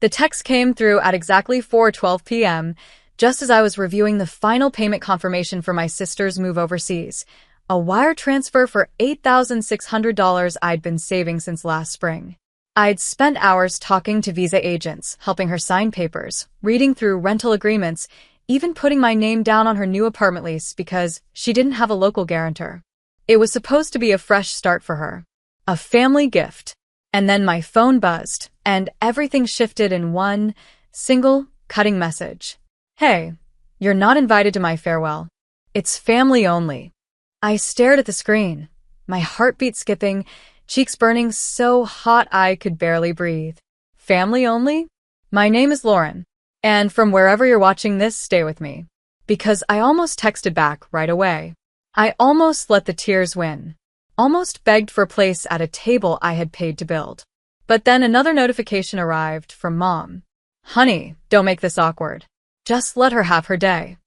The text came through at exactly 4:12 p.m., just as I was reviewing the final payment confirmation for my sister's move overseas. A wire transfer for $8,600 I'd been saving since last spring. I'd spent hours talking to visa agents, helping her sign papers, reading through rental agreements, even putting my name down on her new apartment lease because she didn't have a local guarantor. It was supposed to be a fresh start for her. A family gift. And then my phone buzzed, and everything shifted in one single, cutting message. Hey, you're not invited to my farewell. It's family only. I stared at the screen, my heartbeat skipping, cheeks burning so hot I could barely breathe. Family only? My name is Lauren, and from wherever you're watching this, stay with me. Because I almost texted back right away. I almost let the tears win. Almost begged for a place at a table I had paid to build. But then another notification arrived from Mom. Honey, don't make this awkward. Just let her have her day.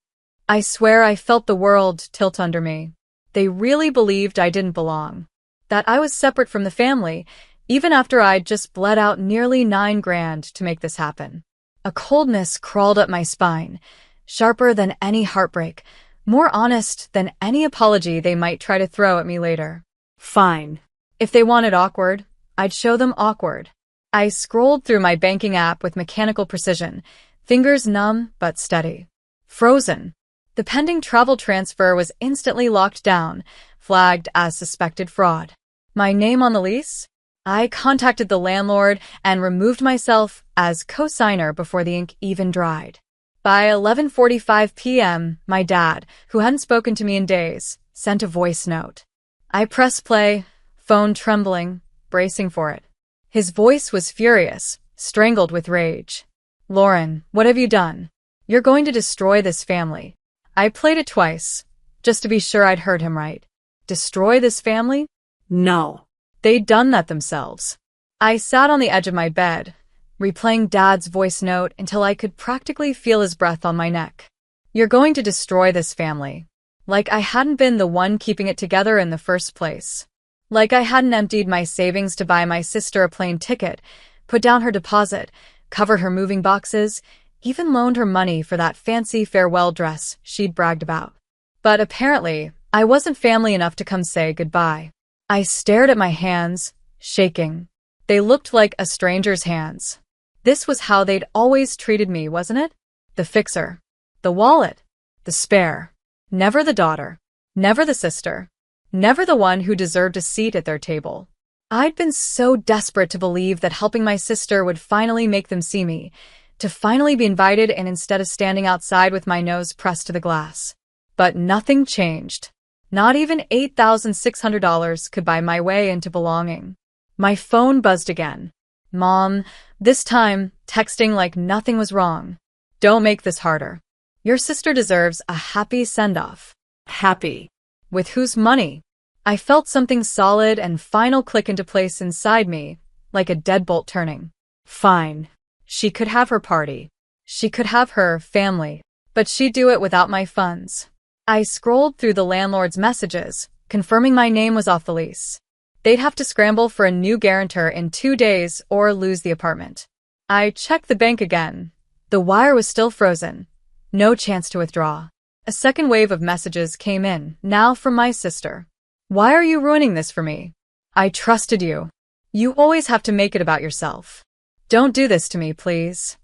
I swear I felt the world tilt under me. They really believed I didn't belong. That I was separate from the family, even after I'd just bled out nearly $9,000 to make this happen. A coldness crawled up my spine, sharper than any heartbreak, more honest than any apology they might try to throw at me later. Fine. If they wanted awkward, I'd show them awkward. I scrolled through my banking app with mechanical precision, fingers numb but steady. Frozen. The pending travel transfer was instantly locked down, flagged as suspected fraud. My name on the lease? I contacted the landlord and removed myself as co-signer before the ink even dried. By 11:45 p.m., my dad, who hadn't spoken to me in days, sent a voice note. I pressed play, phone trembling, bracing for it. His voice was furious, strangled with rage. Lauren, what have you done? You're going to destroy this family. I played it twice, just to be sure I'd heard him right. Destroy this family? No. They'd done that themselves. I sat on the edge of my bed, replaying Dad's voice note until I could practically feel his breath on my neck. You're going to destroy this family. Like I hadn't been the one keeping it together in the first place. Like I hadn't emptied my savings to buy my sister a plane ticket, put down her deposit, covered her moving boxes, even loaned her money for that fancy farewell dress she'd bragged about. But apparently, I wasn't family enough to come say goodbye. I stared at my hands, shaking. They looked like a stranger's hands. This was how they'd always treated me, wasn't it? The fixer. The wallet. The spare. Never the daughter. Never the sister. Never the one who deserved a seat at their table. I'd been so desperate to believe that helping my sister would finally make them see me, to finally be invited and instead of standing outside with my nose pressed to the glass. But nothing changed. Not even $8,600 could buy my way into belonging. My phone buzzed again. Mom, this time, texting like nothing was wrong. Don't make this harder. Your sister deserves a happy send-off. Happy. With whose money? I felt something solid and final click into place inside me, like a deadbolt turning. Fine. She could have her party. She could have her family. But she'd do it without my funds. I scrolled through the landlord's messages, confirming my name was off the lease. They'd have to scramble for a new guarantor in 2 days or lose the apartment. I checked the bank again. The wire was still frozen. No chance to withdraw. A second wave of messages came in, now from my sister. Why are you ruining this for me? I trusted you. You always have to make it about yourself. Don't do this to me, please.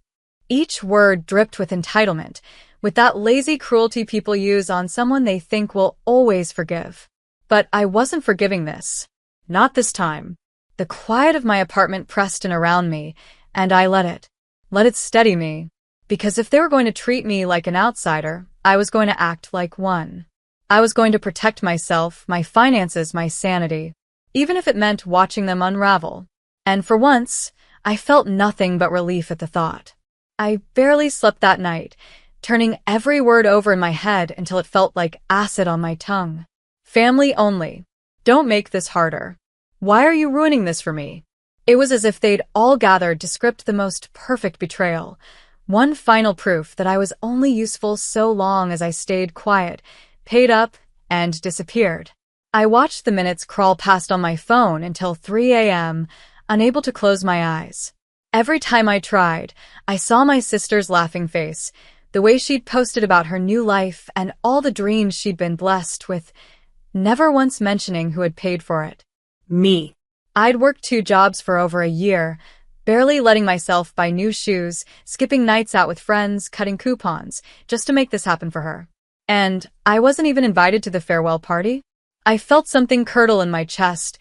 Each word dripped with entitlement, with that lazy cruelty people use on someone they think will always forgive. But I wasn't forgiving this. Not this time. The quiet of my apartment pressed in around me, and I let it steady me. Because if they were going to treat me like an outsider, I was going to act like one. I was going to protect myself, my finances, my sanity, even if it meant watching them unravel. And for once, I felt nothing but relief at the thought. I barely slept that night, turning every word over in my head until it felt like acid on my tongue. Family only. Don't make this harder. Why are you ruining this for me? It was as if they'd all gathered to script the most perfect betrayal. One final proof that I was only useful so long as I stayed quiet, paid up, and disappeared. I watched the minutes crawl past on my phone until 3 a.m., unable to close my eyes. Every time I tried, I saw my sister's laughing face, the way she'd posted about her new life and all the dreams she'd been blessed with, never once mentioning who had paid for it. Me. I'd worked 2 jobs for over a year, barely letting myself buy new shoes, skipping nights out with friends, cutting coupons, just to make this happen for her. And I wasn't even invited to the farewell party? I felt something curdle in my chest,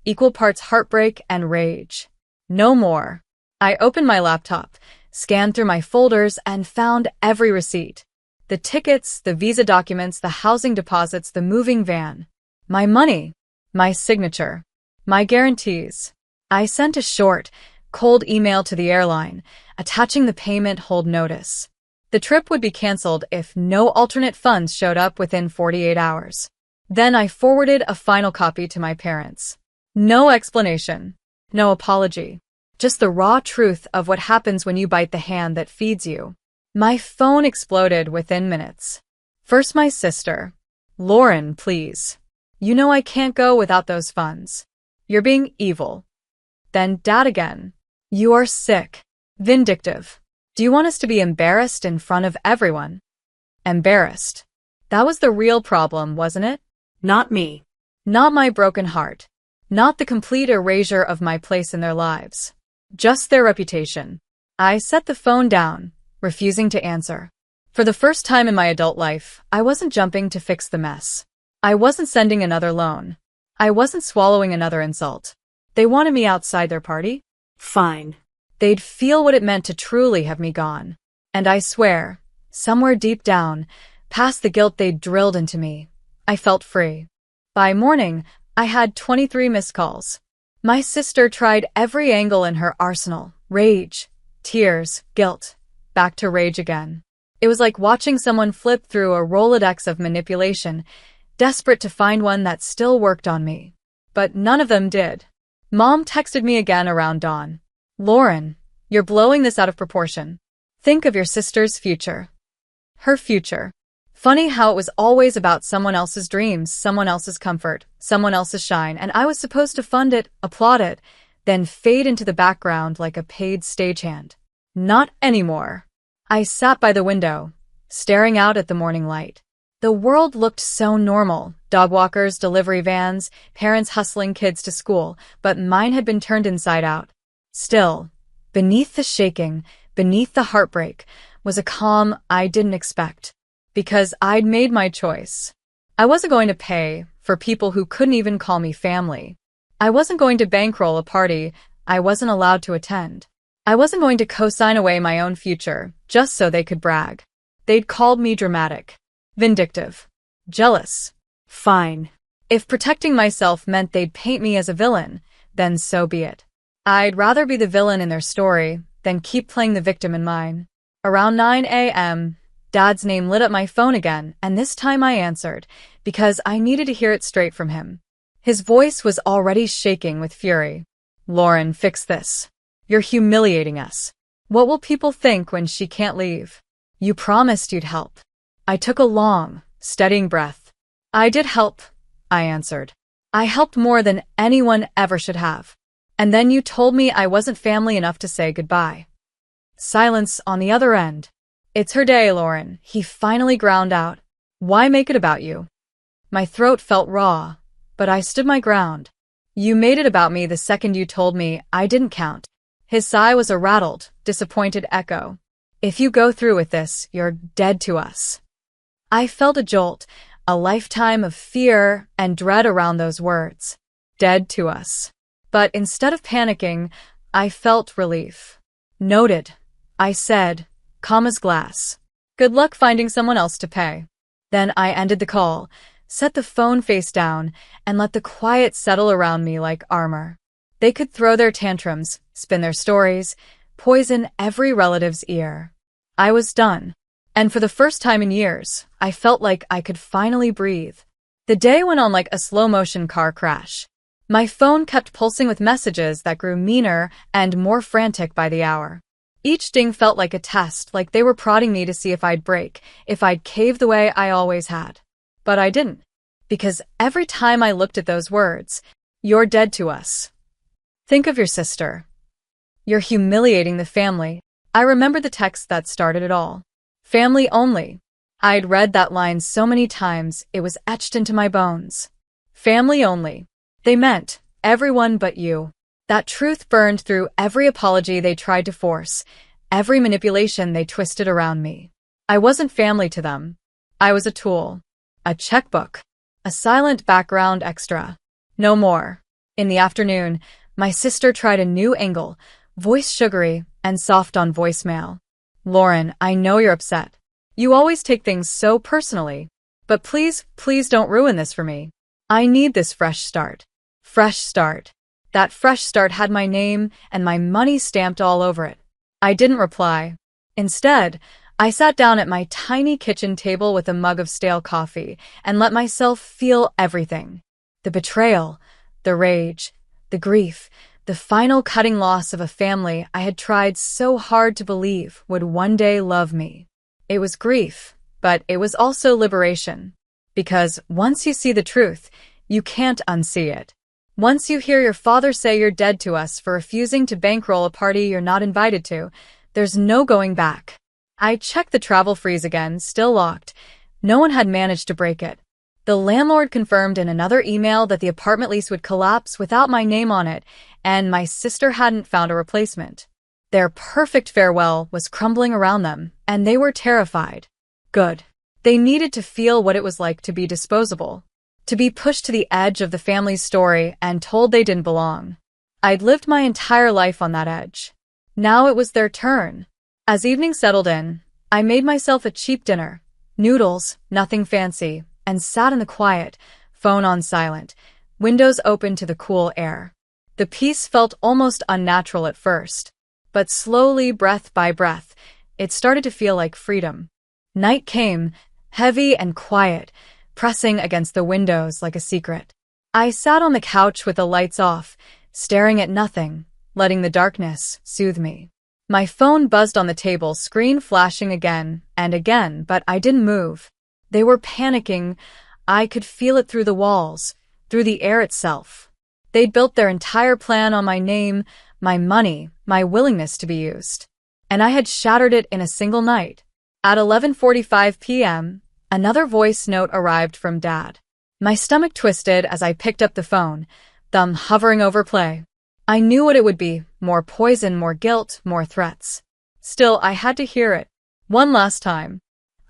equal parts heartbreak and rage. No more. I opened my laptop, scanned through my folders, and found every receipt. The tickets, the visa documents, the housing deposits, the moving van. My money. My signature. My guarantees. I sent a short, cold email to the airline, attaching the payment hold notice. The trip would be canceled if no alternate funds showed up within 48 hours. Then I forwarded a final copy to my parents. No explanation. No apology. Just the raw truth of what happens when you bite the hand that feeds you. My phone exploded within minutes. First my sister. Lauren, please. You know I can't go without those funds. You're being evil. Then Dad again. You are sick. Vindictive. Do you want us to be embarrassed in front of everyone? Embarrassed. That was the real problem, wasn't it? Not me. Not my broken heart. Not the complete erasure of my place in their lives. Just their reputation. I set the phone down, refusing to answer. For the first time in my adult life, I wasn't jumping to fix the mess. I wasn't sending another loan. I wasn't swallowing another insult. They wanted me outside their party? Fine. They'd feel what it meant to truly have me gone. And I swear, somewhere deep down, past the guilt they'd drilled into me, I felt free. By morning, I had 23 missed calls. My sister tried every angle in her arsenal. Rage, tears, guilt, back to rage again. It was like watching someone flip through a Rolodex of manipulation, desperate to find one that still worked on me. But none of them did. Mom texted me again around dawn. Lauren, you're blowing this out of proportion. Think of your sister's future. Her future. Funny how it was always about someone else's dreams, someone else's comfort, someone else's shine, and I was supposed to fund it, applaud it, then fade into the background like a paid stagehand. Not anymore. I sat by the window, staring out at the morning light. The world looked so normal. Dog walkers, delivery vans, parents hustling kids to school, but mine had been turned inside out. Still, beneath the shaking, beneath the heartbreak, was a calm I didn't expect. Because I'd made my choice. I wasn't going to pay for people who couldn't even call me family. I wasn't going to bankroll a party I wasn't allowed to attend. I wasn't going to co-sign away my own future just so they could brag. They'd called me dramatic, vindictive, jealous. Fine. If protecting myself meant they'd paint me as a villain, then so be it. I'd rather be the villain in their story than keep playing the victim in mine. Around 9 a.m., Dad's name lit up my phone again, and this time I answered, because I needed to hear it straight from him. His voice was already shaking with fury. Lauren, fix this. You're humiliating us. What will people think when she can't leave? You promised you'd help. I took a long, steadying breath. I did help, I answered. I helped more than anyone ever should have. And then you told me I wasn't family enough to say goodbye. Silence on the other end. It's her day, Lauren, he finally ground out. Why make it about you? My throat felt raw, but I stood my ground. You made it about me the second you told me I didn't count. His sigh was a rattled, disappointed echo. If you go through with this, you're dead to us. I felt a jolt, a lifetime of fear and dread around those words. Dead to us. But instead of panicking, I felt relief. Noted, I said, calm as glass. Good luck finding someone else to pay. Then I ended the call, set the phone face down, and let the quiet settle around me like armor. They could throw their tantrums, spin their stories, poison every relative's ear. I was done. And for the first time in years, I felt like I could finally breathe. The day went on like a slow-motion car crash. My phone kept pulsing with messages that grew meaner and more frantic by the hour. Each ding felt like a test, like they were prodding me to see if I'd break, if I'd cave the way I always had. But I didn't. Because every time I looked at those words, you're dead to us. Think of your sister. You're humiliating the family. I remember the text that started it all. Family only. I'd read that line so many times, it was etched into my bones. Family only. They meant everyone but you. That truth burned through every apology they tried to force, every manipulation they twisted around me. I wasn't family to them. I was a tool. A checkbook. A silent background extra. No more. In the afternoon, my sister tried a new angle, voice sugary and soft on voicemail. Lauren, I know you're upset. You always take things so personally. But please don't ruin this for me. I need this fresh start. Fresh start. That fresh start had my name and my money stamped all over it. I didn't reply. Instead, I sat down at my tiny kitchen table with a mug of stale coffee and let myself feel everything. The betrayal, the rage, the grief, the final cutting loss of a family I had tried so hard to believe would one day love me. It was grief, but it was also liberation. Because once you see the truth, you can't unsee it. Once you hear your father say you're dead to us for refusing to bankroll a party you're not invited to, there's no going back. I checked the travel freeze again, still locked. No one had managed to break it. The landlord confirmed in another email that the apartment lease would collapse without my name on it, and my sister hadn't found a replacement. Their perfect farewell was crumbling around them, and they were terrified. Good. They needed to feel what it was like to be disposable, to be pushed to the edge of the family's story and told they didn't belong. I'd lived my entire life on that edge. Now it was their turn. As evening settled in, I made myself a cheap dinner, noodles, nothing fancy, and sat in the quiet, phone on silent, windows open to the cool air. The peace felt almost unnatural at first, but slowly, breath by breath, it started to feel like freedom. Night came, heavy and quiet, pressing against the windows like a secret. I sat on the couch with the lights off, staring at nothing, letting the darkness soothe me. My phone buzzed on the table, screen flashing again and again, but I didn't move. They were panicking. I could feel it through the walls, through the air itself. They'd built their entire plan on my name, my money, my willingness to be used. And I had shattered it in a single night. At 11:45 p.m., another voice note arrived from Dad. My stomach twisted as I picked up the phone, thumb hovering over play. I knew what it would be, more poison, more guilt, more threats. Still, I had to hear it. One last time.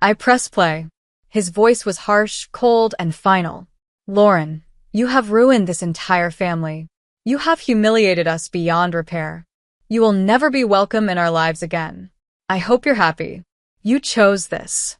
I pressed play. His voice was harsh, cold, and final. Lauren, you have ruined this entire family. You have humiliated us beyond repair. You will never be welcome in our lives again. I hope you're happy. You chose this.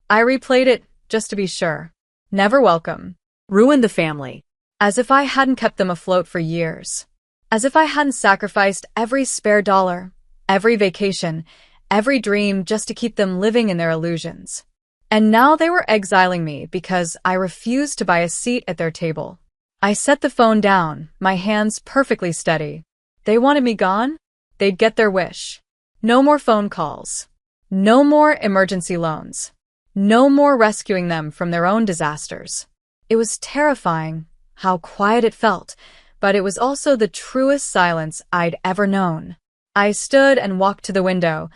I replayed it, just to be sure. Never welcome. Ruined the family. As if I hadn't kept them afloat for years. As if I hadn't sacrificed every spare dollar, every vacation, every dream just to keep them living in their illusions. And now they were exiling me because I refused to buy a seat at their table. I set the phone down, my hands perfectly steady. They wanted me gone? They'd get their wish. No more phone calls. No more emergency loans. No more rescuing them from their own disasters. It was terrifying, how quiet it felt, but it was also the truest silence I'd ever known. I stood and walked to the window,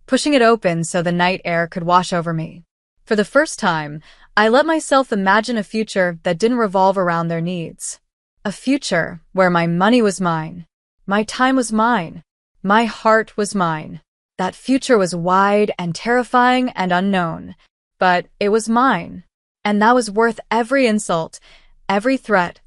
pushing it open so the night air could wash over me. For the first time, I let myself imagine a future that didn't revolve around their needs. A future where my money was mine, my time was mine, my heart was mine. That future was wide and terrifying and unknown, but it was mine. And that was worth every insult, every threat,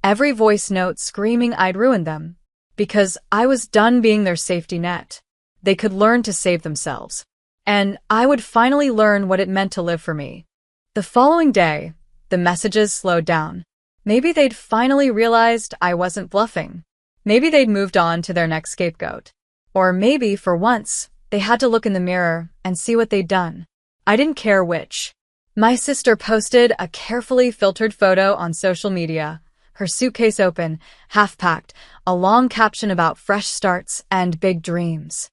every voice note screaming I'd ruined them. Because I was done being their safety net. They could learn to save themselves. And I would finally learn what it meant to live for me. The following day, the messages slowed down. Maybe they'd finally realized I wasn't bluffing. Maybe they'd moved on to their next scapegoat. Or maybe, for once, they had to look in the mirror and see what they'd done. I didn't care which. My sister posted a carefully filtered photo on social media, her suitcase open, half-packed, a long caption about fresh starts and big dreams.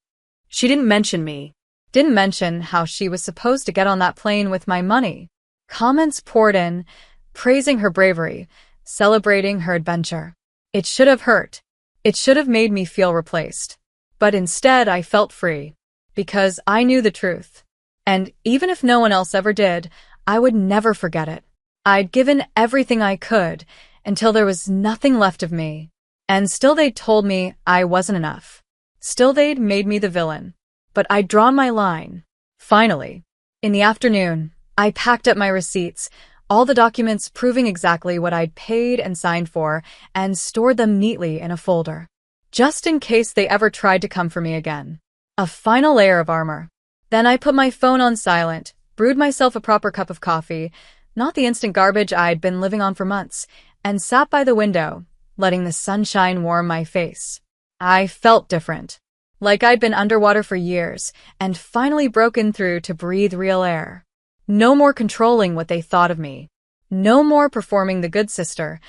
She didn't mention me. Didn't mention how she was supposed to get on that plane with my money. Comments poured in, praising her bravery, celebrating her adventure. It should have hurt. It should have made me feel replaced. But instead, I felt free. Because I knew the truth. And even if no one else ever did, I would never forget it. I'd given everything I could until there was nothing left of me. And still they'd told me I wasn't enough. Still they'd made me the villain. But I'd drawn my line. Finally, in the afternoon, I packed up my receipts, all the documents proving exactly what I'd paid and signed for, and stored them neatly in a folder. Just in case they ever tried to come for me again. A final layer of armor. Then I put my phone on silent, brewed myself a proper cup of coffee, not the instant garbage I'd been living on for months, and sat by the window, letting the sunshine warm my face. I felt different. Like I'd been underwater for years, and finally broken through to breathe real air. No more controlling what they thought of me. No more performing the good sister,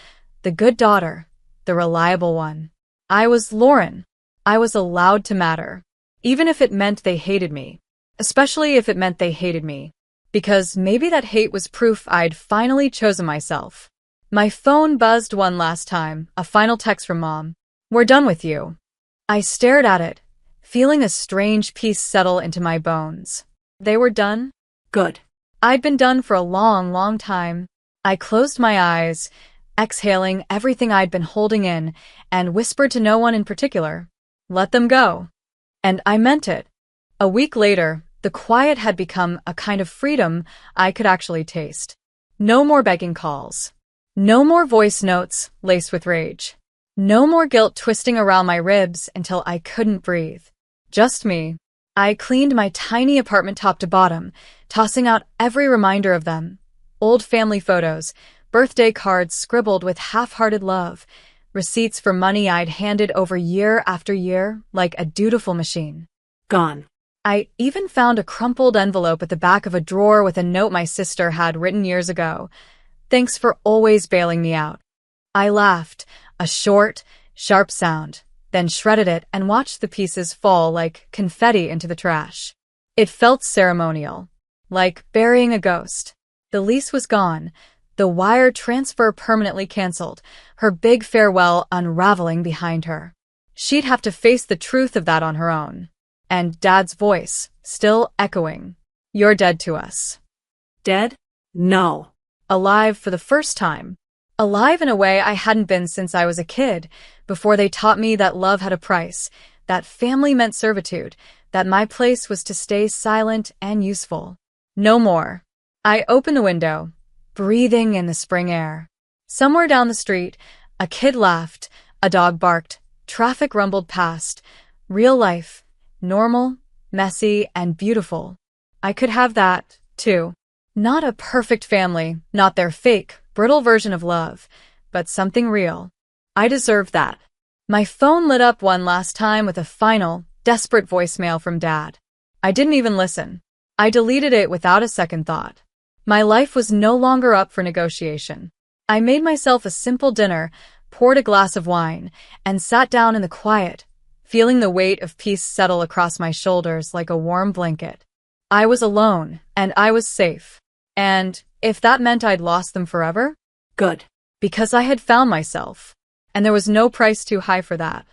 the good daughter, the reliable one. I was Lauren. I was allowed to matter. Even if it meant they hated me. Especially if it meant they hated me. Because maybe that hate was proof I'd finally chosen myself. My phone buzzed one last time, a final text from Mom. "We're done with you." I stared at it, feeling a strange peace settle into my bones. They were done? Good. I'd been done for a long, long time. I closed my eyes, exhaling everything I'd been holding in, and whispered to no one in particular, "Let them go." And I meant it. A week later, the quiet had become a kind of freedom I could actually taste. No more begging calls. No more voice notes laced with rage. No more guilt twisting around my ribs until I couldn't breathe. Just me. I cleaned my tiny apartment top to bottom, tossing out every reminder of them. Old family photos, birthday cards scribbled with half-hearted love, receipts for money I'd handed over year after year like a dutiful machine. Gone. I even found a crumpled envelope at the back of a drawer with a note my sister had written years ago. "Thanks for always bailing me out." I laughed, a short, sharp sound, then shredded it and watched the pieces fall like confetti into the trash. It felt ceremonial, like burying a ghost. The lease was gone, the wire transfer permanently canceled, her big farewell unraveling behind her. She'd have to face the truth of that on her own. And Dad's voice, still echoing. "You're dead to us." Dead? No. Alive for the first time. Alive in a way I hadn't been since I was a kid, before they taught me that love had a price, that family meant servitude, that my place was to stay silent and useful. No more. I opened the window, breathing in the spring air. Somewhere down the street, a kid laughed, a dog barked, traffic rumbled past. Real life. Normal, messy, and beautiful. I could have that, too. Not a perfect family, not their fake, brittle version of love, but something real. I deserved that. My phone lit up one last time with a final, desperate voicemail from Dad. I didn't even listen. I deleted it without a second thought. My life was no longer up for negotiation. I made myself a simple dinner, poured a glass of wine, and sat down in the quiet, feeling the weight of peace settle across my shoulders like a warm blanket. I was alone, and I was safe. And if that meant I'd lost them forever? Good. Because I had found myself. And there was no price too high for that.